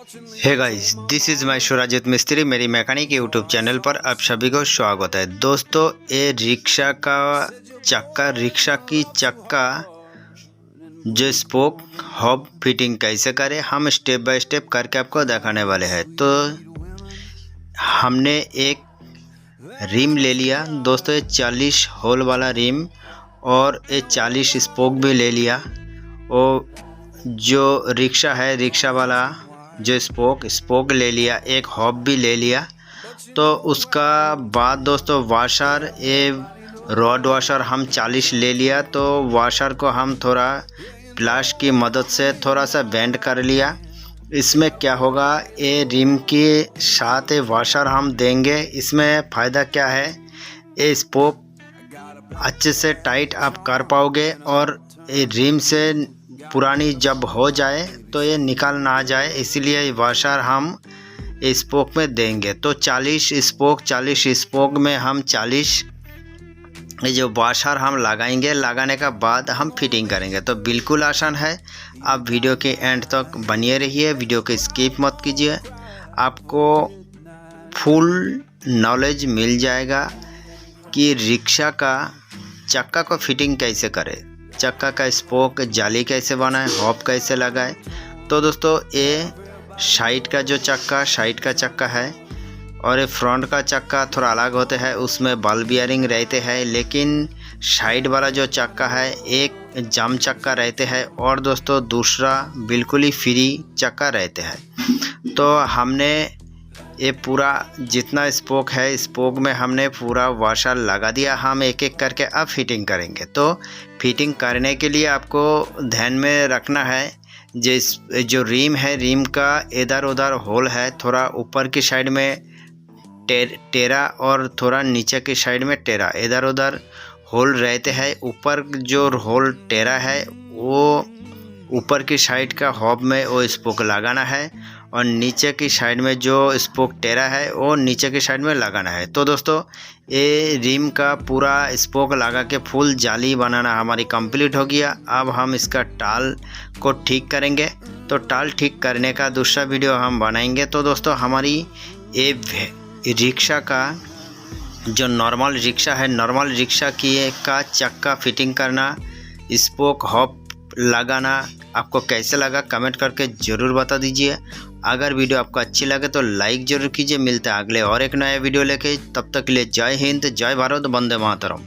Hey guys, this is my Surajit Mistry. मेरी mechanic YouTube channel पर आप सभी को स्वागत है। दोस्तों, ये रिक्शा की चक्का जो स्पोक हॉब फिटिंग कैसे करें, हम स्टेप बाय स्टेप करके आपको दिखाने वाले हैं। तो हमने एक रिम ले लिया दोस्तों, ये 40 होल वाला रिम और ये 40 स्पोक भी ले लिया। और जो रिक्शा है, रिक्शा वाला जो स्पोक ले लिया, एक हॉब भी ले लिया। तो उसका बाद दोस्तों वाशर, ये रॉड वाशर हम 40 ले लिया। तो वाशर को हम थोड़ा प्लास की मदद से थोड़ा सा बेंड कर लिया। इसमें क्या होगा, ये रिम के साथ ये वाशर हम देंगे। इसमें फ़ायदा क्या है, ये स्पोक अच्छे से टाइट आप कर पाओगे और ये रिम से पुरानी जब हो जाए तो ये निकाल ना आ जाए, इसलिए वाशर हम स्पोक में देंगे। तो 40 स्पोक में हम 40 ये जो वाशर हम लगाएंगे। लगाने का बाद हम फिटिंग करेंगे। तो बिल्कुल आसान है, आप वीडियो के एंड तक बनिए रहिए, वीडियो को स्किप मत कीजिए। आपको फुल नॉलेज मिल जाएगा कि रिक्शा का चक्का को फिटिंग कैसे करें, चक्का का स्पोक जाली कैसे बनाए, हॉब कैसे लगाए। तो दोस्तों, ये साइड का चक्का है और ये फ्रंट का चक्का थोड़ा अलग होते हैं, उसमें बॉल बियरिंग रहते हैं। लेकिन साइड वाला जो चक्का है, एक जाम चक्का रहते हैं और दोस्तों दूसरा बिल्कुल ही फ्री चक्का रहते हैं। तो हमने ये पूरा जितना स्पोक है, स्पोक में हमने पूरा वाशर लगा दिया। हम एक एक करके अब फिटिंग करेंगे। तो फिटिंग करने के लिए आपको ध्यान में रखना है, जो रिम है, रिम का इधर उधर होल है, थोड़ा ऊपर की साइड में टेरा और थोड़ा नीचे की साइड में टेरा, इधर उधर होल रहते हैं। ऊपर जो होल टेरा है वो ऊपर की साइड का हॉब में वो स्पोक लगाना है और नीचे की साइड में जो स्पोक टेरा है वो नीचे की साइड में लगाना है। तो दोस्तों, ये रिम का पूरा स्पोक लगा के फुल जाली बनाना हमारी कंप्लीट हो गया। अब हम इसका टाल को ठीक करेंगे। तो टाल ठीक करने का दूसरा वीडियो हम बनाएंगे। तो दोस्तों, हमारी ये रिक्शा का जो नॉर्मल रिक्शा है, नॉर्मल रिक्शा का चक्का फिटिंग करना, स्पोक हॉब लगाना आपको कैसे लगा कमेंट करके ज़रूर बता दीजिए। अगर वीडियो आपको अच्छी लगे तो लाइक ज़रूर कीजिए। मिलते हैं अगले और एक नया वीडियो लेके, तब तक के लिए जय हिंद, जय भारत, वंदे मातरम।